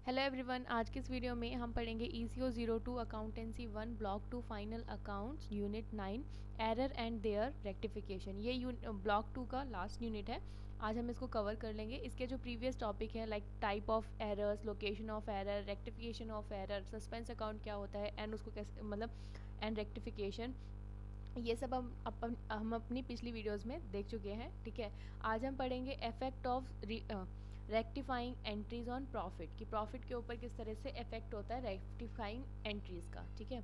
Hello everyone, आज की इस वीडियो में हम पढ़ेंगे ECO02 accountancy 1 block 2 final accounts unit 9 error and their rectification. ये ब्लॉक 2 का लास्ट यूनिट है। आज हम इसको कवर कर लेंगे। इसके जो प्रीवियस टॉपिक है like type of errors, location of error, rectification of error, suspense account क्या होता है एंड उसको कैसे एंड रेक्टिफिकेशन, ये सब हम अपनी पिछली वीडियोस में देख चुके हैं। ठीक है, आज हम पढ़ेंगे effect of rectifying entries on profit, कि प्रॉफिट के ऊपर किस तरह से इफेक्ट होता है रेक्टिफाइंग एंट्रीज का। ठीक है,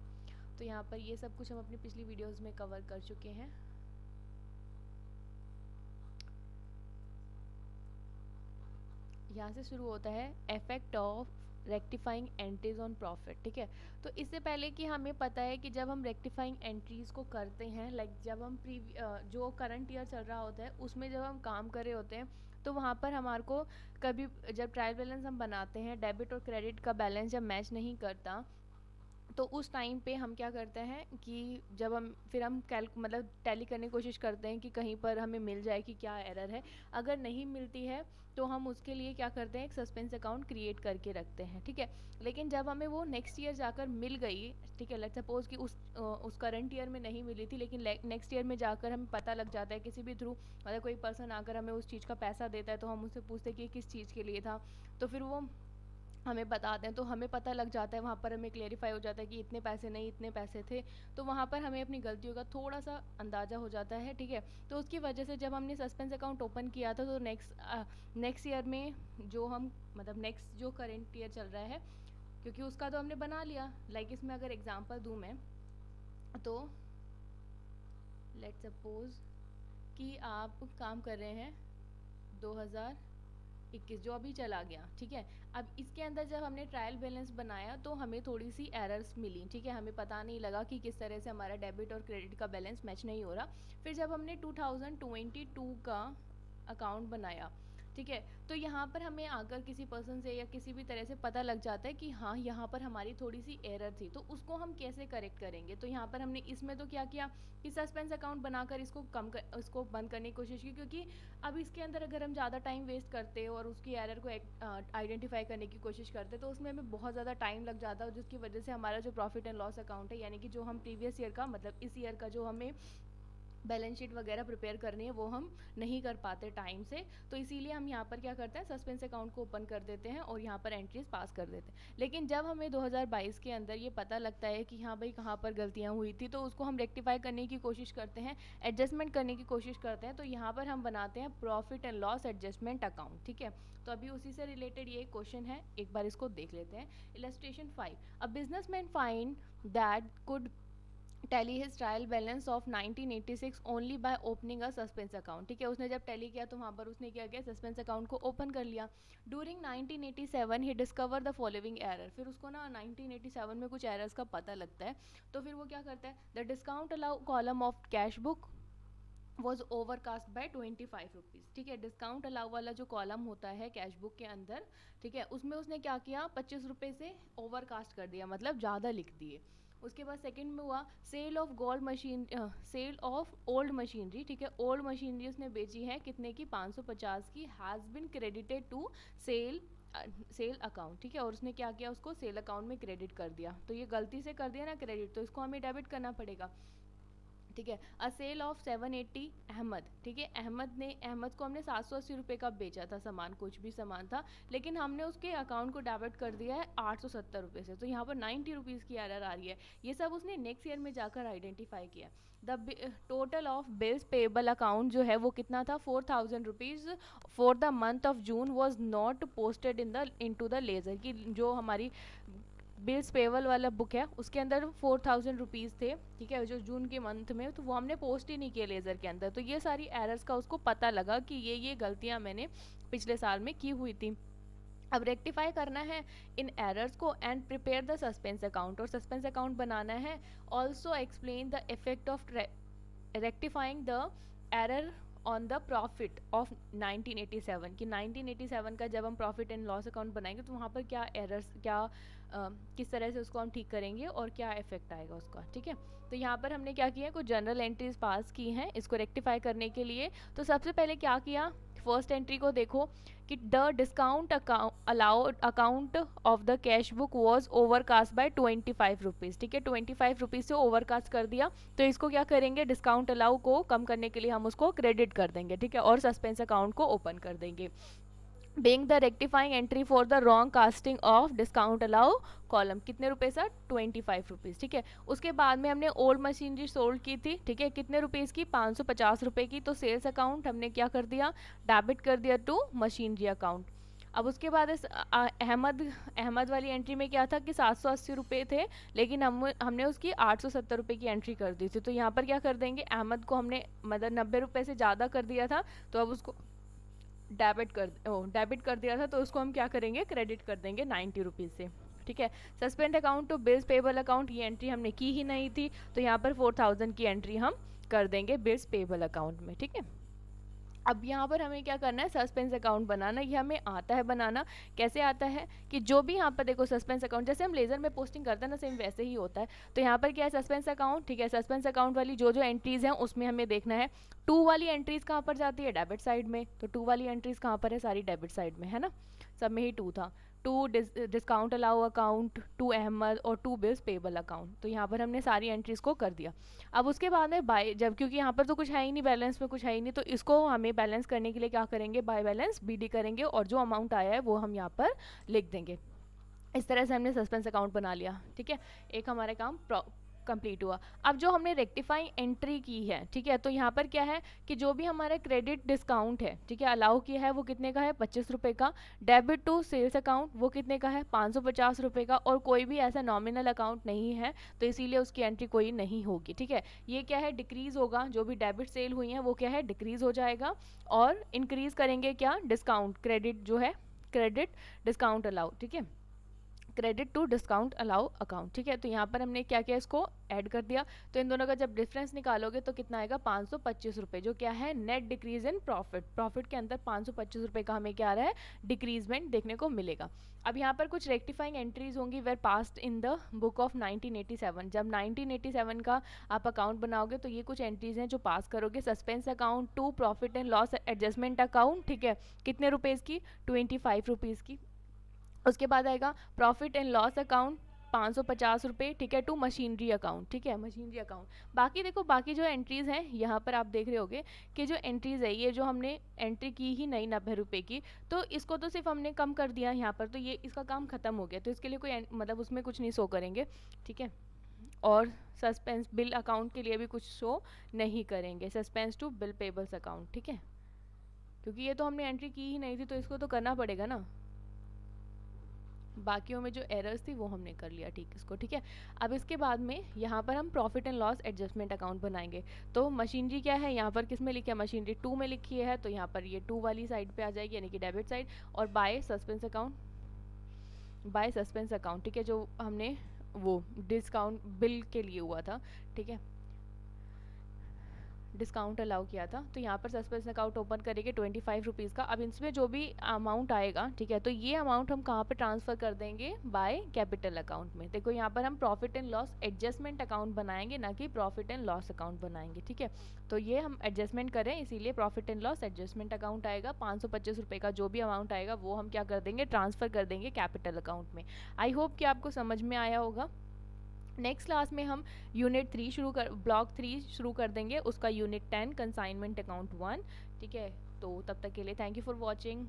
तो यहाँ पर ये सब कुछ हम अपनी पिछली वीडियोस में कवर कर चुके हैं। यहाँ से शुरू होता है effect of rectifying entries on profit. ठीक है, तो इससे पहले कि हमें पता है कि जब हम रेक्टिफाइंग एंट्रीज को करते हैं, लाइक जब हम जो करंट ईयर चल रहा होता है उसमें जब हम काम कर रहे होते हैं, तो वहाँ पर हमारे को कभी जब ट्रायल बैलेंस हम बनाते हैं, डेबिट और क्रेडिट का बैलेंस जब मैच नहीं करता, तो उस टाइम पे हम क्या करते हैं कि जब हम टैली करने की कोशिश करते हैं कि कहीं पर हमें मिल जाए कि क्या एरर है। अगर नहीं मिलती है तो हम उसके लिए क्या करते हैं, एक सस्पेंस अकाउंट क्रिएट करके रखते हैं। ठीक है, लेकिन जब हमें वो नेक्स्ट ईयर जाकर मिल गई, ठीक है, लेट्स सपोज कि उस करंट ईयर में नहीं मिली थी, लेकिन नेक्स्ट ईयर में जाकर हमें पता लग जाता है किसी भी थ्रू, मतलब कोई पर्सन आकर हमें उस चीज़ का पैसा देता है, तो हम उससे पूछते हैं कि किस चीज़ के लिए था, तो फिर वो हमें बताते हैं, तो हमें पता लग जाता है, वहाँ पर हमें क्लेरिफाई हो जाता है कि इतने पैसे नहीं, इतने पैसे थे। तो वहाँ पर हमें अपनी गलतियों का थोड़ा सा अंदाज़ा हो जाता है। ठीक है, तो उसकी वजह से जब हमने सस्पेंस अकाउंट ओपन किया था, तो नेक्स्ट ईयर में जो हम नेक्स्ट जो करेंट ईयर चल रहा है, क्योंकि उसका तो हमने बना लिया। लाइक इसमें अगर एग्जाम्पल दूँ मैं, तो लेट सपोज कि आप काम कर रहे हैं 2021 जो अभी चला गया। ठीक है, अब इसके अंदर जब हमने ट्रायल बैलेंस बनाया तो हमें थोड़ी सी एरर्स मिली। ठीक है, हमें पता नहीं लगा कि किस तरह से हमारा डेबिट और क्रेडिट का बैलेंस मैच नहीं हो रहा। फिर जब हमने 2022 का अकाउंट बनाया, ठीक है, तो यहाँ पर हमें आकर किसी पर्सन से या किसी भी तरह से पता लग जाता है कि हाँ, यहाँ पर हमारी थोड़ी सी एरर थी, तो उसको हम कैसे करेक्ट करेंगे। तो यहाँ पर हमने इसमें तो क्या किया कि सस्पेंस अकाउंट बनाकर इसको बंद करने की कोशिश की, क्योंकि अब इसके अंदर अगर हम ज़्यादा टाइम वेस्ट करते और उसकी एरर को आइडेंटिफाई करने की कोशिश करते, तो उसमें हमें बहुत ज़्यादा टाइम लग जाता है, जिसकी वजह से हमारा जो प्रॉफिट एंड लॉस अकाउंट है, यानी कि जो हम प्रीवियस ईयर का इस ईयर का जो हमें बैलेंस शीट वगैरह प्रिपेयर करनी है, वो हम नहीं कर पाते टाइम से। तो इसीलिए हम यहाँ पर क्या करते हैं, सस्पेंस अकाउंट को ओपन कर देते हैं और यहाँ पर एंट्रीज पास कर देते हैं। लेकिन जब हमें 2022 के अंदर ये पता लगता है कि हाँ भाई, कहाँ पर गलतियाँ हुई थी, तो उसको हम रेक्टिफाई करने की कोशिश करते हैं, एडजस्टमेंट करने की कोशिश करते हैं। तो यहाँ पर हम बनाते हैं profit and loss adjustment account. ठीक है, तो अभी उसी से रिलेटेड ये क्वेश्चन है, एक बार इसको देख लेते हैं। Illustration 5, a businessman find that could tally his trial balance of 1986 only by opening a suspense account. ठीक है, उसने जब टैली किया तो वहाँ पर उसने क्या किया, सस्पेंस अकाउंट को ओपन कर लिया। During 1987 he discover the following error, फिर उसको ना 1987 में कुछ एरर्स का पता लगता है। तो फिर वो क्या करता है, the discount allow column of cash book was overcast bye 25 rupees. ठीक है, डिस्काउंट अलाउ वाला जो कॉलम होता है कैश बुक के अंदर, ठीक है, उसमें उसने क्या किया, 25 रुपये से ओवरकास्ट कर दिया, मतलब ज़्यादा लिख दिए। उसके बाद सेकंड में हुआ sale of sale of old machinery. ठीक है, ओल्ड मशीनरी उसने बेची है कितने की, 550 की, has been credited to sale sale account. ठीक है, और उसने क्या किया, उसको सेल अकाउंट में क्रेडिट कर दिया। तो ये गलती से कर दिया ना क्रेडिट, तो इसको हमें डेबिट करना पड़ेगा। ठीक है, अ सेल ऑफ 780 अहमद। ठीक है, अहमद को हमने 780 रुपये का बेचा था सामान, कुछ भी सामान था, लेकिन हमने उसके अकाउंट को डेबिट कर दिया है 870 रुपये से, तो यहाँ पर 90 रुपीज़ की एरर आ रही है। ये सब उसने नेक्स्ट ईयर में जाकर आइडेंटिफाई किया। The total of bills payable account जो है वो कितना था, 4000 rupees for the month of June was not posted into the ledger, की जो हमारी बिल्स पेबल वाला बुक है उसके अंदर 4000 रुपीज़ थे। ठीक है, जो जून के मंथ में, तो वो हमने पोस्ट ही नहीं किया लेज़र के अंदर। तो ये सारी एरर्स का उसको पता लगा कि ये गलतियाँ मैंने पिछले साल में की हुई थी। अब रेक्टिफाई करना है इन एरर्स को and prepare the suspense account, और सस्पेंस अकाउंट बनाना है। Also explain the effect of rectifying the error on the profit of 1987, कि 1987 का जब हम प्रॉफिट एंड लॉस अकाउंट बनाएंगे तो वहाँ पर क्या एरर्स, किस तरह से उसको हम ठीक करेंगे और क्या इफेक्ट आएगा उसका। ठीक है, तो यहाँ पर हमने क्या किया, कुछ जनरल एंट्रीज पास की हैं इसको रेक्टिफाई करने के लिए। तो सबसे पहले क्या किया, फर्स्ट एंट्री को देखो कि the discount allowed account of the cash book was overcast bye 25 rupees, ठीक है, 25 रुपीज़ से ओवरकास्ट कर दिया, तो इसको क्या करेंगे, डिस्काउंट अलाउ को कम करने के लिए हम उसको क्रेडिट कर देंगे, ठीक है, और सस्पेंस अकाउंट को ओपन कर देंगे। being the rectifying entry for the wrong casting of discount allow column, कितने रुपए सर, 25 रुपीज़, ठीक है। उसके बाद में हमने ओल्ड मशीनरी सोल्ड की थी, ठीक है, कितने रुपीज़ की, 550 रुपए की, तो सेल्स अकाउंट हमने क्या कर दिया, डेबिट कर दिया टू मशीनरी अकाउंट। अब उसके बाद अहमद वाली एंट्री में क्या था कि 780 रुपये थे, लेकिन हमने उसकी 870 रुपये की एंट्री कर दी थी, तो यहाँ पर क्या कर देंगे, अहमद को हमने मतलब 90 रुपये से ज़्यादा कर दिया था, तो अब उसको डेबिट कर दिया था, तो उसको हम क्या करेंगे, क्रेडिट कर देंगे 90 रुपीज़ से, ठीक है। Suspend account to bills payable account, ये एंट्री हमने की ही नहीं थी, तो यहाँ पर 4000 की एंट्री हम कर देंगे बिल्स पेबल अकाउंट में, ठीक है। अब यहाँ पर हमें क्या करना है, सस्पेंस अकाउंट बनाना, ये हमें आता है बनाना। कैसे आता है कि जो भी यहाँ पर देखो सस्पेंस अकाउंट, जैसे हम लेजर में पोस्टिंग करते हैं ना, सेम वैसे ही होता है। तो यहाँ पर क्या है, सस्पेंस अकाउंट, ठीक है, सस्पेंस अकाउंट वाली जो जो एंट्रीज हैं उसमें हमें देखना है, 2 वाली एंट्रीज कहाँ पर जाती है, डेबिट साइड में, तो 2 वाली एंट्रीज कहाँ पर है, सारी डेबिट साइड में है ना, सब में ही 2 था, 2 डिस्काउंट अलाउ अकाउंट, 2 अहमद और 2 बिल्स पेबल अकाउंट, तो यहाँ पर हमने सारी एंट्रीज को कर दिया। अब उसके बाद में बाय, जब क्योंकि यहाँ पर तो कुछ है ही नहीं, बैलेंस में कुछ है ही नहीं, तो इसको हमें बैलेंस करने के लिए क्या करेंगे, बाय बैलेंस बीडी करेंगे, और जो अमाउंट आया है वो हम यहाँ पर लिख देंगे। इस तरह से हमने सस्पेंस अकाउंट बना लिया, ठीक है, एक हमारा काम कंप्लीट हुआ। अब जो हमने रेक्टिफाइंग एंट्री की है, ठीक है, तो यहाँ पर क्या है कि जो भी हमारा क्रेडिट डिस्काउंट है, ठीक है, अलाउ किया है, वो कितने का है, 25 रुपये का। डेबिट टू सेल्स अकाउंट वो कितने का है, 550 रुपये का, और कोई भी ऐसा नॉमिनल अकाउंट नहीं है, तो इसीलिए उसकी एंट्री कोई नहीं होगी, ठीक है। ये क्या है, डिक्रीज होगा, जो भी डेबिट सेल हुई है वो क्या है, डिक्रीज हो जाएगा, और इंक्रीज करेंगे क्या, डिस्काउंट, क्रेडिट जो है, क्रेडिट डिस्काउंट अलाउ, ठीक है, credit to discount allow account, ठीक है। तो यहाँ पर हमने क्या किया, इसको ऐड कर दिया, तो इन दोनों का जब डिफरेंस निकालोगे तो कितना आएगा, 525 रुपये, जो क्या है, net decrease in profit, profit के अंदर 525 रुपये का हमें क्या आ रहा है, डिक्रीजमेंट देखने को मिलेगा। अब यहाँ पर कुछ रेक्टिफाइंग एंट्रीज होंगी were passed in the book of 1987, जब 1987 का आप अकाउंट बनाओगे तो ये कुछ एंट्रीज हैं जो पास करोगे। Suspense account to profit and loss adjustment account, ठीक है, कितने रुपीज़ की, 25 रुपीज़ की। उसके बाद आएगा प्रॉफिट एंड लॉस अकाउंट, 550 रुपये, ठीक है, टू मशीनरी अकाउंट, ठीक है, मशीनरी अकाउंट। बाकी देखो, बाकी जो एंट्रीज हैं यहाँ पर आप देख रहे होगे कि जो एंट्रीज है, ये जो हमने एंट्री की ही नहीं 90 रुपये की, तो इसको तो सिर्फ हमने कम कर दिया यहाँ पर, तो ये इसका काम खत्म हो गया, तो इसके लिए कोई मतलब उसमें कुछ नहीं शो करेंगे, ठीक है। और सस्पेंस बिल अकाउंट के लिए भी कुछ शो नहीं करेंगे, suspense to bill payables account, ठीक है, क्योंकि ये तो हमने एंट्री की ही नहीं थी, तो इसको तो करना पड़ेगा ना। बाकियों में जो एरर्स थी वो हमने कर लिया, ठीक, इसको, ठीक है। अब इसके बाद में यहाँ पर हम profit and loss adjustment account बनाएंगे। तो मशीनरी क्या है, यहाँ पर किस में लिखी है, मशीनरी 2 में लिखी है, तो यहाँ पर ये 2 वाली साइड पे आ जाएगी, यानी कि डेबिट साइड, और by suspense account, by suspense account, ठीक है, जो हमने वो डिस्काउंट बिल के लिए हुआ था, ठीक है, डिस्काउंट अलाउ किया था, तो यहाँ पर सस्पेंस अकाउंट ओपन करेंगे 25 रुपीज़ का। अब इसमें जो भी अमाउंट आएगा, ठीक है, तो ये अमाउंट हम कहाँ पे ट्रांसफ़र कर देंगे, बाय कैपिटल अकाउंट में। देखो यहाँ पर हम profit and loss adjustment account बनाएंगे, ना कि प्रॉफिट एंड लॉस अकाउंट बनाएंगे, ठीक है। तो ये हम एडजस्टमेंट करें, इसीलिए profit and loss adjustment account आएगा। 525 रुपये का जो भी अमाउंट आएगा वो हम क्या कर देंगे, ट्रांसफ़र कर देंगे कैपिटल अकाउंट में। आई होप कि आपको समझ में आया होगा। नेक्स्ट क्लास में हम यूनिट 3 ब्लॉक 3 शुरू कर देंगे, उसका यूनिट 10 कंसाइनमेंट अकाउंट 1, ठीक है। तो तब तक के लिए थैंक यू फॉर वॉचिंग।